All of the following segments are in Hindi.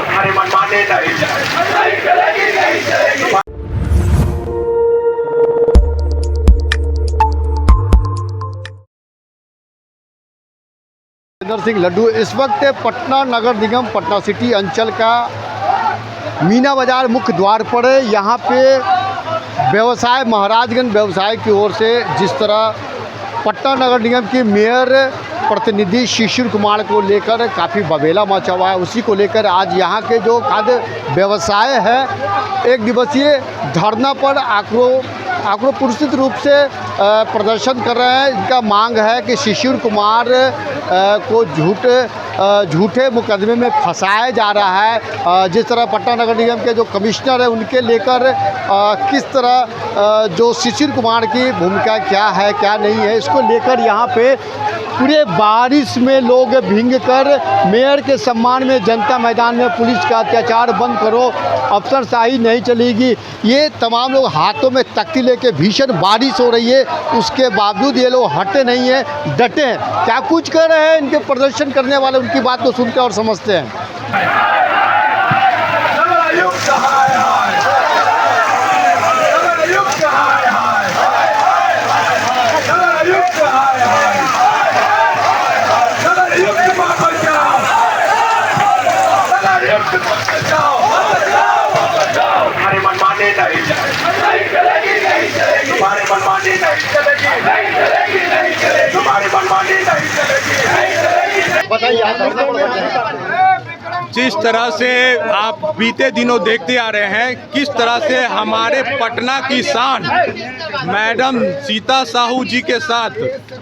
हमारे मनमाने नहीं चलेगी। इंदर सिंह लड्डू इस वक्त पटना नगर निगम पटना सिटी अंचल का मीना बाजार मुख्य द्वार पर है। यहाँ पे व्यवसाय महाराजगंज व्यवसाय की ओर से जिस तरह पटना नगर निगम की मेयर प्रतिनिधि शिशिर कुमार को लेकर काफ़ी बवेला मचा हुआ है, उसी को लेकर आज यहाँ के जो खाद्य व्यवसाय है एक दिवसीय धरना पर आक्रोशित रूप से प्रदर्शन कर रहे हैं। इनका मांग है कि शिशिर कुमार को झूठे मुकदमे में फंसाया जा रहा है। जिस तरह पटना नगर निगम के जो कमिश्नर है उनके लेकर किस तरह जो शिशिर कुमार की भूमिका क्या है क्या नहीं है, इसको लेकर यहाँ पे पूरे बारिश में लोग भींग कर मेयर के सम्मान में जनता मैदान में पुलिस का अत्याचार बंद करो, अफसरशाही नहीं चलेगी, ये तमाम लोग हाथों में तख्ती लेके भीषण बारिश हो रही है उसके बावजूद ये लोग हटे नहीं हैं, डटे हैं। क्या कुछ कर रहे हैं इनके प्रदर्शन करने वाले, उनकी बात को सुनते और समझते हैं। हमारे मनमाने नहीं चलेगी। हमारे मनमाने नहीं चलेगी। हमारे मनमाने नहीं चलेगी। जिस तरह से आप बीते दिनों देखते आ रहे हैं किस तरह से हमारे पटना की शान मैडम सीता साहू जी के साथ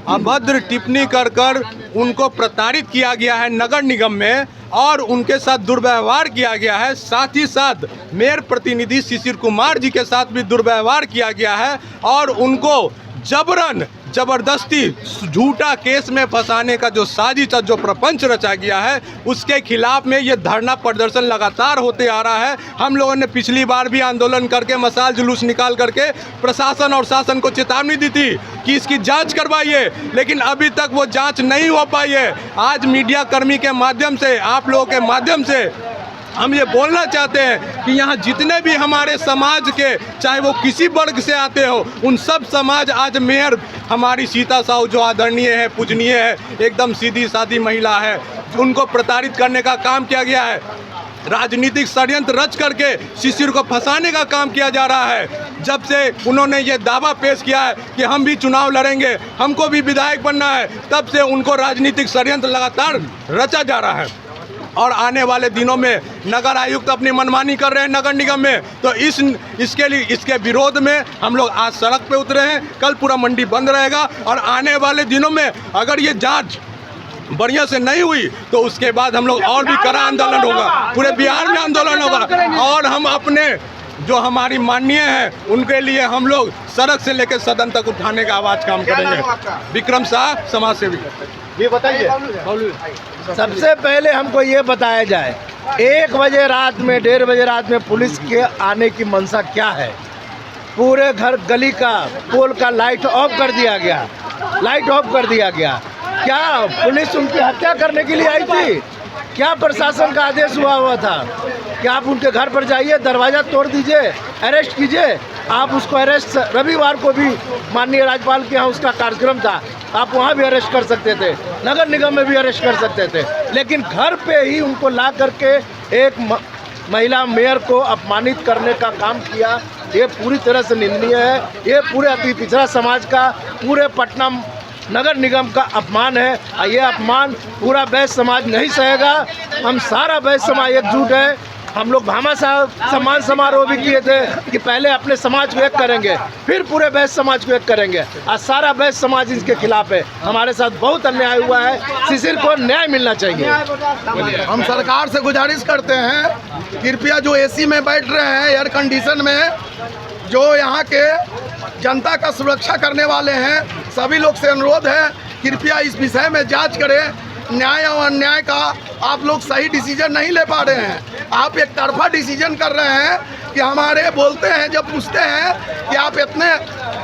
अभद्र टिप्पणी कर उनको प्रताड़ित किया गया है नगर निगम में और उनके साथ दुर्व्यवहार किया गया है। साथ ही साथ मेयर प्रतिनिधि शिशिर कुमार जी के साथ भी दुर्व्यवहार किया गया है और उनको जबरदस्ती झूठा केस में फंसाने का जो साजिश जो प्रपंच रचा गया है उसके खिलाफ में ये धरना प्रदर्शन लगातार होते आ रहा है। हम लोगों ने पिछली बार भी आंदोलन करके मशाल जुलूस निकाल करके प्रशासन और शासन को चेतावनी दी थी कि इसकी जांच करवाइए, लेकिन अभी तक वो जांच नहीं हो पाई है। आज मीडिया कर्मी के माध्यम से, आप लोगों के माध्यम से हम ये बोलना चाहते हैं कि यहाँ जितने भी हमारे समाज के, चाहे वो किसी वर्ग से आते हो, उन सब समाज आज मेयर हमारी सीता साहू जो आदरणीय है, पूजनीय है, एकदम सीधी सादी महिला है, उनको प्रताड़ित करने का काम किया गया है। राजनीतिक षड्यंत्र रच करके शिशिर को फंसाने का काम किया जा रहा है। जब से उन्होंने ये दावा पेश किया है कि हम भी चुनाव लड़ेंगे, हमको भी विधायक बनना है, तब से उनको राजनीतिक षड्यंत्र लगातार रचा जा रहा है। और आने वाले दिनों में नगर आयुक्त अपनी मनमानी कर रहे हैं नगर निगम में, तो इसके विरोध में हम लोग आज सड़क पे उतरे हैं। कल पूरा मंडी बंद रहेगा और आने वाले दिनों में अगर ये जांच बढ़िया से नहीं हुई तो उसके बाद हम लोग और भी कड़ा आंदोलन होगा, पूरे बिहार में आंदोलन होगा और हम अपने जो हमारी माननीय है उनके लिए हम लोग सड़क से लेकर सदन तक उठाने का आवाज काम करेंगे। विक्रम शाह, समाज सेवी। ये बताइए, सबसे पहले हमको ये बताया जाए 1 बजे रात में 1:30 बजे रात में पुलिस के आने की मंशा क्या है। पूरे घर गली का पोल का लाइट ऑफ कर दिया गया, लाइट ऑफ कर दिया गया। क्या पुलिस उनकी हत्या करने के लिए आई थी? क्या प्रशासन का आदेश हुआ था कि आप उनके घर पर जाइए, दरवाज़ा तोड़ दीजिए, अरेस्ट कीजिए? आप उसको अरेस्ट, रविवार को भी माननीय राज्यपाल के यहाँ उसका कार्यक्रम था, आप वहाँ भी अरेस्ट कर सकते थे, नगर निगम में भी अरेस्ट कर सकते थे, लेकिन घर पे ही उनको ला करके एक महिला मेयर को अपमानित करने का काम किया। ये पूरी तरह से निंदनीय है। ये पूरे अति पिछड़ा समाज का, पूरे पटना नगर निगम का अपमान है। ये अपमान पूरा वैश्य समाज नहीं सहेगा। हम सारा वैश्य समाज एकजुट है। हम लोग भामा साहब सम्मान समारोह भी किए थे कि पहले अपने समाज को एक करेंगे, फिर पूरे वैश्य समाज को एक करेंगे। आज सारा वैश्य समाज इसके खिलाफ है। हमारे साथ बहुत अन्याय हुआ है, शिशिर को न्याय मिलना चाहिए। हम सरकार से गुजारिश करते हैं, कृपया जो एसी में बैठ रहे हैं, एयर कंडीशन में, जो यहाँ के जनता का सुरक्षा करने वाले हैं, सभी लोग से अनुरोध है कृपया इस विषय में जांच करें। न्याय और अन्याय का आप लोग सही डिसीजन नहीं ले पा रहे हैं। आप एक तरफा डिसीजन कर रहे हैं कि हमारे बोलते हैं, जब पूछते हैं कि आप इतने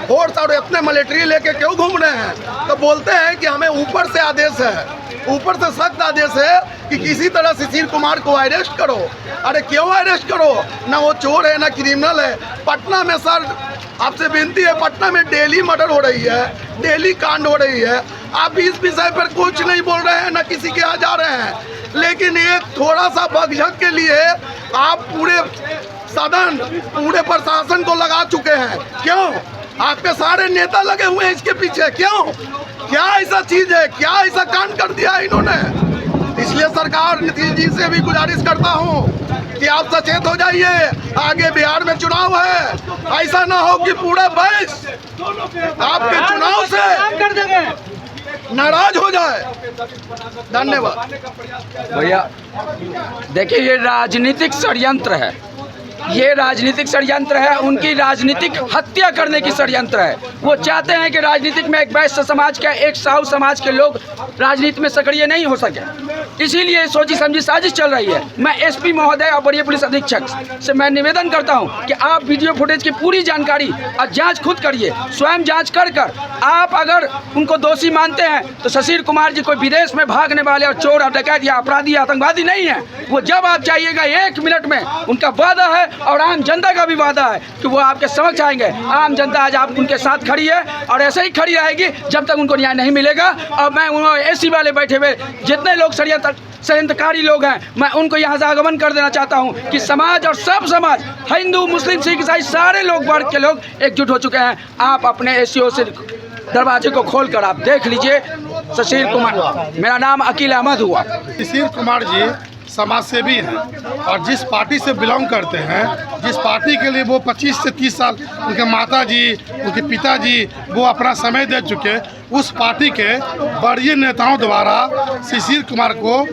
फोर्स और इतने मिलिट्री लेके क्यों घूम रहे हैं, तो बोलते हैं कि हमें ऊपर से आदेश है, ऊपर से सख्त आदेश है कि किसी तरह शिशिर कुमार को अरेस्ट करो। अरे क्यों अरेस्ट करो? ना वो चोर है ना क्रिमिनल है। पटना में सर आपसे विनती है, पटना में डेली मर्डर हो रही है, डेली कांड हो रही है। आप इस विषय पर कुछ नहीं बोल रहे हैं, ना किसी के यहाँ जा रहे हैं, लेकिन एक थोड़ा सा बगझक के लिए आप पूरे सदन, पूरे प्रशासन को लगा चुके हैं। क्यों? आपके सारे नेता लगे हुए हैं इसके पीछे। क्यों? क्या ऐसा चीज है, क्या ऐसा कांड कर दिया है इन्होंने? इसलिए सरकार नीतीश जी से भी गुजारिश करता हूँ कि आप सचेत हो जाइए, आगे बिहार में चुनाव है। ऐसा ना हो कि पूरा देश आपके चुनाव से नाराज हो जाए। धन्यवाद। भैया देखिए, ये राजनीतिक षड्यंत्र है, ये राजनीतिक षड्यंत्र है, उनकी राजनीतिक हत्या करने की षड्यंत्र है। वो चाहते हैं कि राजनीतिक में एक वैश्य समाज का, एक साहू समाज के लोग राजनीति में सक्रिय नहीं हो सके, इसीलिए सोची समझी साजिश चल रही है। मैं एसपी महोदय और वरीय पुलिस अधीक्षक से मैं निवेदन करता हूं कि आप वीडियो फुटेज की पूरी जानकारी और जांच खुद करिए, स्वयं जांच कर आप अगर उनको दोषी मानते हैं तो शिशिर कुमार जी कोई विदेश में भागने वाले और चोर और डकैत या अपराधी या आतंकवादी नहीं है। वो जब आप चाहिएगा 1 मिनट में, उनका वादा है और आम जनता का भी वादा है कि वो आपके समक्ष आएंगे। आम जनता आज आप उनके साथ खड़ी है और ऐसे ही खड़ी रहेगी जब तक उनको न्याय नहीं मिलेगा। और मैं एसी वाले बैठे हुए जितने लोग षड्यंत्रकारी लोग हैं, मैं उनको यहाँ से आगमन कर देना चाहता हूँ कि समाज और सब समाज, हिंदू मुस्लिम सिख ईसाई सारे लोग, वर्ग के लोग एकजुट हो चुके हैं। आप अपने एसीओ से दरवाजे को खोलकर आप देख लीजिए। शिशिर कुमार, मेरा नाम अकील अहमद हुआ। शिशिर कुमार जी समाज सेवी हैं और जिस पार्टी से बिलोंग करते हैं, जिस पार्टी के लिए वो 25 से 30 साल उनके माता जी, उनके पिताजी वो अपना समय दे चुके, उस पार्टी के बड़े नेताओं द्वारा शिशिर कुमार को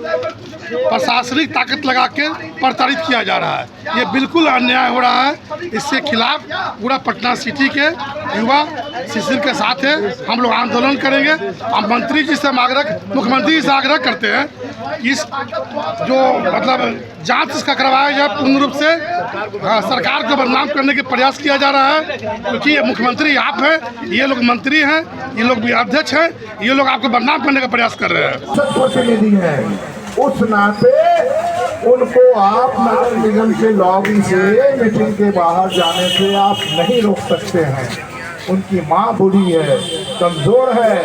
प्रशासनिक ताकत लगा के प्रताड़ित किया जा रहा है। ये बिल्कुल अन्याय हो रहा है। इसके खिलाफ पूरा पटना सिटी के युवा शिशिर के साथ है। हम लोग आंदोलन करेंगे। हम मंत्री जी से मुख्यमंत्री जी से आग्रह करते हैं कि इस जो मतलब जांच इसका करवाया जाए पूर्ण रूप से। सरकार को बदनाम करने के प्रयास किया जा रहा है, क्योंकि ये मुख्यमंत्री आप हैं, ये लोग मंत्री हैं, ये लोग भी अध्यक्ष हैं, ये लोग आपको बदनाम करने का प्रयास कर रहे हैं। प्रतिनिधि है, उस नाते उनको आप नगर निगम के लॉबी से मीटिंग के बाहर जाने से आप नहीं रोक सकते हैं। उनकी माँ बूढ़ी है, कमजोर है,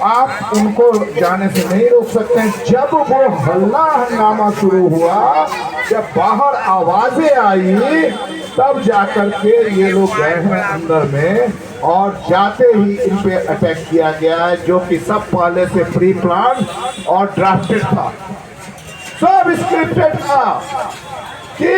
आप उनको जाने से नहीं रोक सकते हैं। जब वो हल्ला हंगामा शुरू हुआ, जब बाहर आवाजें आई, तब जाकर के ये लोग गए हैं अंदर में और जाते ही इन पे अटैक किया गया है, जो कि सब पहले से प्री प्लान और ड्राफ्टेड था, सब स्क्रिप्टेड था कि